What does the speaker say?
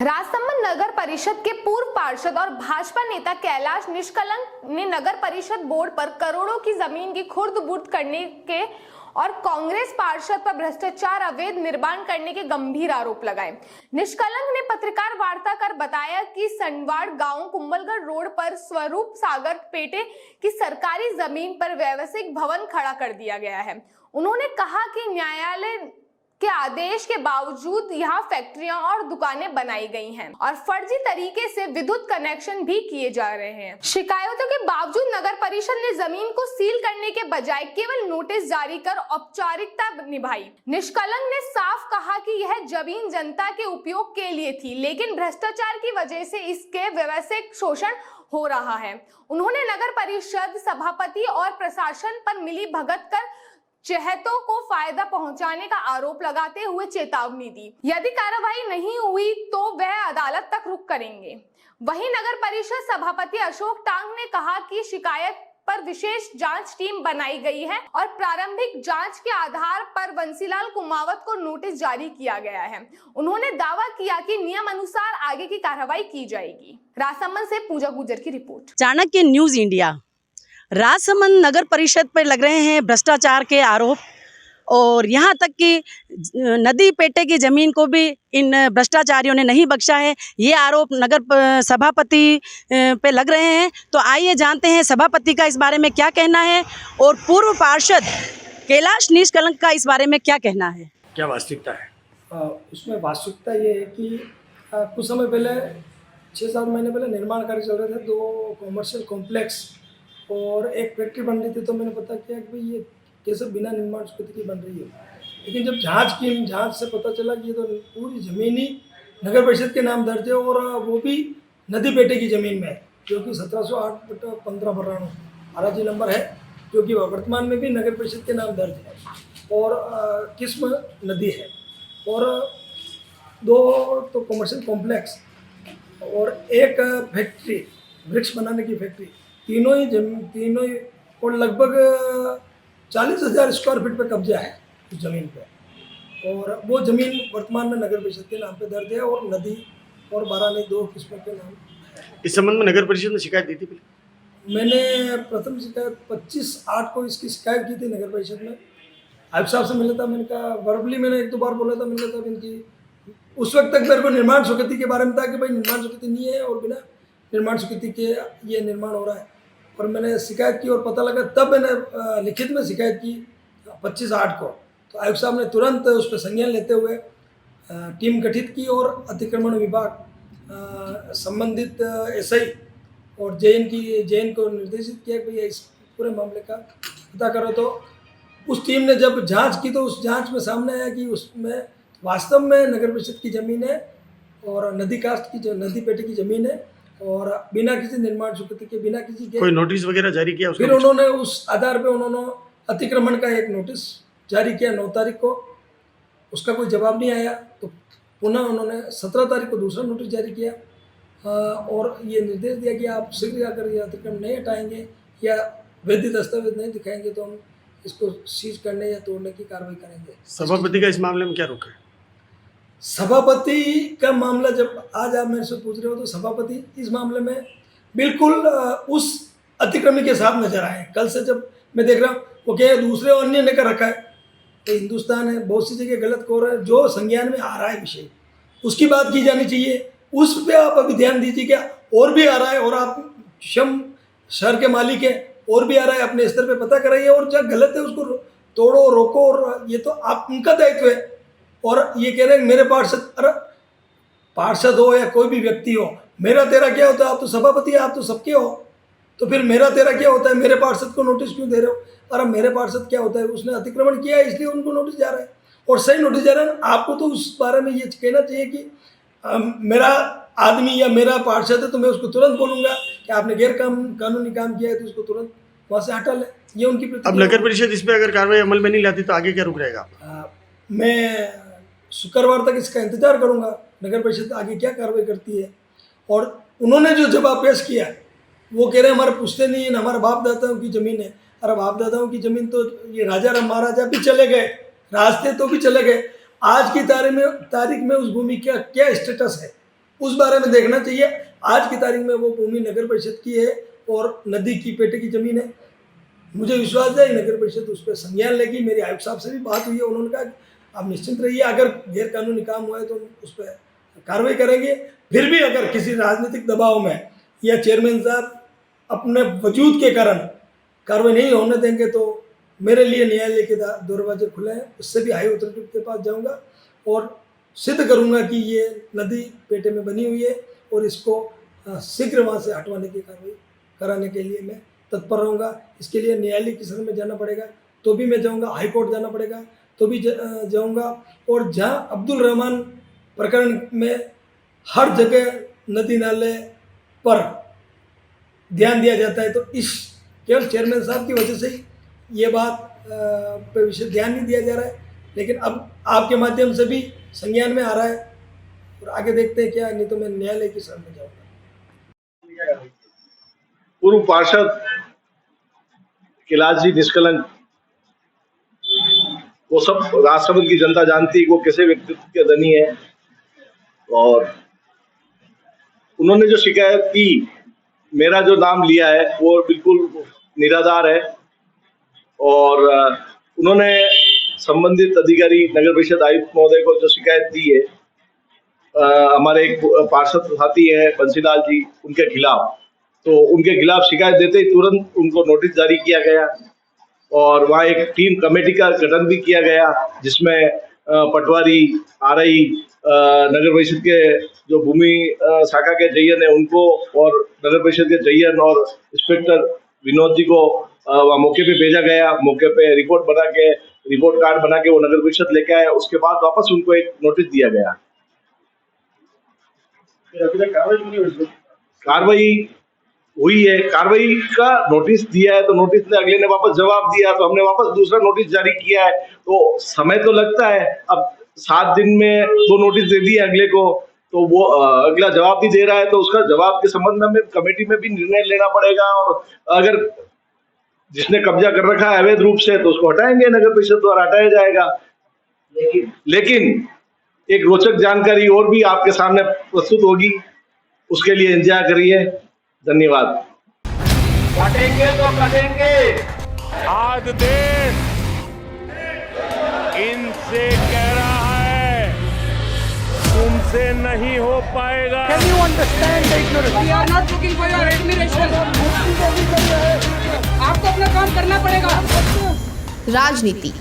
राजसमंद नगर परिषद के पूर्व पार्षद और भाजपा नेता कैलाश निष्कलंक ने नगर परिषद बोर्ड पर करोड़ों की जमीन की खुर्द-बुर्द करने के और कांग्रेस पार्षद पर भ्रष्टाचार, अवैध निर्माण करने के गंभीर आरोप लगाए। निष्कलंक ने पत्रकार वार्ता कर बताया कि सनवाड़ गांव कुंभलगढ़ रोड पर स्वरूप सागर पेटे की सरकारी जमीन पर व्यवसायिक भवन खड़ा कर दिया गया है। उन्होंने कहा कि न्यायालय के आदेश के बावजूद यहाँ फैक्ट्रियां और दुकानें बनाई गई हैं और फर्जी तरीके से विद्युत कनेक्शन भी किए जा रहे हैं। शिकायतों के बावजूद नगर परिषद ने जमीन को सील करने के बजाय केवल नोटिस जारी कर औपचारिकता निभाई। निष्कलंक ने साफ कहा कि यह जमीन जनता के उपयोग के लिए थी, लेकिन भ्रष्टाचार की वजह से इसके व्यावसायिक शोषण हो रहा है। उन्होंने नगर परिषद सभापति और प्रशासन पर मिली भगत कर चहेतों को फायदा पहुंचाने का आरोप लगाते हुए चेतावनी दी। यदि कार्रवाई नहीं हुई तो वह अदालत तक रुख करेंगे। वहीं नगर परिषद सभापति अशोक टांग ने कहा कि शिकायत पर विशेष जांच टीम बनाई गई है और प्रारंभिक जांच के आधार पर बंसीलाल कुमावत को नोटिस जारी किया गया है। उन्होंने दावा किया कि नियम अनुसार आगे की कार्रवाई की जाएगी। राजसमंद से पूजा गुर्जर की report. Chanakya news India. Rajsamand नगर परिषद पर लग रहे हैं भ्रष्टाचार के आरोप और यहाँ तक कि नदी पेटे की ज़मीन को भी इन भ्रष्टाचारियों ने नहीं बख्शा है। ये आरोप नगर सभापति पे लग रहे हैं। तो आइए जानते हैं सभापति का इस बारे में क्या कहना है और पूर्व पार्षद कैलाश निष्कलंक का इस बारे में क्या कहना है। क्या वास्तविकता है? उसमें वास्तविकता ये है कि कुछ समय पहले 6-7 महीने पहले निर्माण कार्य चल रहे थे। 2 कॉमर्शियल कॉम्प्लेक्स और एक फैक्ट्री बन रही थी। तो मैंने पता किया कि भाई ये कैसे बिना निर्माण स्वीकृति की बन रही है। लेकिन जब जांच से पता चला कि ये तो पूरी ज़मीन ही नगर परिषद के नाम दर्ज है और वो भी नदी पेटे की ज़मीन में है, जो कि 1708/15 बराणु आराजी नंबर है, जो कि वर्तमान में भी नगर परिषद के नाम दर्ज है और किस्म नदी है। और 2 तो कमर्शियल कॉम्प्लेक्स और एक फैक्ट्री, ब्रिक्स बनाने की फैक्ट्री, तीनों ही और लगभग 40,000 स्क्वायर फीट पे कब्जा है उस ज़मीन पे। और वो ज़मीन वर्तमान में नगर परिषद के नाम पे दर्ज है और नदी और 12 2 किस्मों के नाम है। इस संबंध में नगर परिषद ने शिकायत दी थी पहले? मैंने प्रथम शिकायत 25/8 को इसकी शिकायत की थी नगर परिषद में। आयुब साहब से मिला था। मैंने कहा वर्बली मैंने 1-2 बार बोला था। मैंने कहा इनकी उस वक्त तक मेरे को निर्माण स्वीकृति के बारे में था कि भाई निर्माण स्वीकृति नहीं है और बिना निर्माण स्वीकृति के ये निर्माण हो रहा है। और मैंने शिकायत की और पता लगा, तब मैंने लिखित में शिकायत की 25/8 को। तो आयुक्त साहब ने तुरंत उस पर संज्ञान लेते हुए टीम गठित की और अतिक्रमण विभाग, संबंधित एसआई और जेएन को निर्देशित किया कि भैया इस पूरे मामले का पता करो। तो उस टीम ने जब जांच की तो उस जांच में सामने आया कि उसमें वास्तव में नगर परिषद की ज़मीन है और नदी कास्ट की जो नदी पेटे की ज़मीन है और बिना किसी निर्माण स्वीकृति के, बिना किसी के कोई नोटिस वगैरह जारी किया? फिर उन्होंने उस आधार पे उन्होंने अतिक्रमण का एक नोटिस जारी किया 9 तारीख को। उसका कोई जवाब नहीं आया तो पुनः उन्होंने 17 तारीख को दूसरा नोटिस जारी किया और ये निर्देश दिया कि आप शीघ्र अगर ये अतिक्रमण नहीं हटाएंगे या वैध दस्तावेज नहीं दिखाएंगे तो हम इसको सीज करने या तोड़ने की कार्रवाई करेंगे। सभापति का इस मामले में क्या रुख है? सभापति का मामला जब आज आप मेरे से पूछ रहे हो तो सभापति इस मामले में बिल्कुल उस अतिक्रमण के साथ नजर आए। कल से जब मैं देख रहा हूँ वो क्या दूसरे अन्य ने कर रखा है। तो हिंदुस्तान है, बहुत सी जगह गलत हो रहा है। जो संज्ञान में आ रहा है विषय उसकी बात की जानी चाहिए, उस पर आप अभी ध्यान दीजिए। क्या और भी आ रहा है और आप शहर के मालिक है, और भी आ रहा है, अपने स्तर पे पता कराइए और जब गलत है उसको तोड़ो रोको। और ये तो आप उनका दायित्व है। और ये कह रहे हैं मेरे पार्षद, अरे पार्षद हो या कोई भी व्यक्ति हो, मेरा तेरा क्या होता है? आप तो सभापति है, आप तो सबके हो। तो फिर मेरा तेरा क्या होता है? मेरे पार्षद को नोटिस क्यों दे रहे हो? अरे मेरे पार्षद क्या होता है? उसने अतिक्रमण किया है इसलिए उनको नोटिस जा रहा है और सही नोटिस जा रहा है। आपको तो उस बारे में ये कहना चाहिए कि मेरा आदमी या मेरा पार्षद है तो मैं उसको तुरंत बोलूँगा कि आपने गैर कानूनी काम किया है तो उसको तुरंत वहाँ से हटा ले। ये उनकी प्रतिक्रिया। अब नगर परिषद इस पर अगर कार्रवाई अमल में नहीं लाती तो आगे क्या रुक रहेगा? मैं शुक्रवार तक इसका इंतजार करूंगा नगर परिषद आगे क्या कार्रवाई करती है। और उन्होंने जो जवाब पेश किया वो कह रहे हैं हमारे पूछते नहीं है, हमारे बाप दादाओं की ज़मीन है। अरे बाप दादाओं की ज़मीन तो ये राजा राम महाराजा भी चले गए, रास्ते तो भी चले गए। आज की तारीख में उस भूमि का क्या स्टेटस है उस बारे में देखना चाहिए। आज की तारीख में वो भूमि नगर परिषद की है और नदी की पेटे की ज़मीन है। मुझे विश्वास है नगर परिषद उस पर संज्ञान लेगी। मेरे आयुक्त साहब से भी बात हुई है, उन्होंने कहा आप निश्चिंत रहिए, अगर गैर कानूनी काम हुआ है तो हम उस पर कार्रवाई करेंगे। फिर भी अगर किसी राजनीतिक दबाव में या चेयरमैन साहब अपने वजूद के कारण कार्रवाई नहीं होने देंगे तो मेरे लिए न्यायालय के दरवाजे खुले हैं। उससे भी हाई अथॉरिटी के पास जाऊंगा और सिद्ध करूंगा कि ये नदी पेटे में बनी हुई है और इसको शीघ्र वहाँ से हटवाने की कार्रवाई कराने के लिए मैं तत्पर रहूँगा। इसके लिए न्यायालय की शरण में जाना पड़ेगा तो भी मैं जाऊँगा, हाई कोर्ट जाना पड़ेगा तो भी जाऊँगा। और जहाँ अब्दुल रहमान प्रकरण में हर जगह नदी नाले पर ध्यान दिया जाता है तो इस केवल चेयरमैन साहब की वजह से ही ये बात पे विशेष ध्यान नहीं दिया जा रहा है। लेकिन अब आपके माध्यम से भी संज्ञान में आ रहा है और आगे देखते हैं क्या, नहीं तो मैं न्यायालय की शरण में जाऊँगा। पूर्व पार्षद कैलाश जी निष्कलंक, वो सब राजसमंद की जनता जानती है वो कैसे व्यक्तित्व के धनी है। और उन्होंने जो शिकायत की, मेरा जो नाम लिया है वो बिल्कुल निराधार है। और उन्होंने संबंधित अधिकारी नगर परिषद आयुक्त महोदय को जो शिकायत दी है हमारे एक पार्षद साथी है बंसीलाल जी, उनके खिलाफ, तो उनके खिलाफ शिकायत देते ही तुरंत उनको नोटिस जारी किया गया और वहाँ एक टीम कमेटी का गठन भी किया गया जिसमें पटवारी, आरआई, नगर परिषद के जो भूमि शाखा के जयन है उनको और नगर परिषद के जयन और इंस्पेक्टर विनोद जी को वहाँ मौके पे भेजा गया। मौके पे रिपोर्ट कार्ड बना के वो नगर परिषद लेके आया। उसके बाद वापस उनको एक नोटिस दिया गया। कार्रवाई हुई है, कार्रवाई का नोटिस दिया है तो नोटिस ने अगले ने वापस जवाब दिया तो हमने वापस दूसरा नोटिस जारी किया है। तो समय तो लगता है, अब 7 दिन में 2 नोटिस दे दिए अगले को, तो वो अगला जवाब भी दे रहा है तो उसका जवाब के संबंध में कमेटी में भी निर्णय लेना पड़ेगा। और अगर जिसने कब्जा कर रखा है अवैध रूप से तो उसको हटाएंगे, नगर परिषद द्वारा हटाया जाएगा। लेकिन एक रोचक जानकारी और भी आपके सामने प्रस्तुत होगी, उसके लिए इंतजार करिए। धन्यवाद। कटेंगे तो कटेंगे। आज देश इनसे कह रहा है तुमसे नहीं हो पाएगा। Can you understand the ignorance? We are not looking for your admiration. आपको अपना काम करना पड़ेगा। राजनीति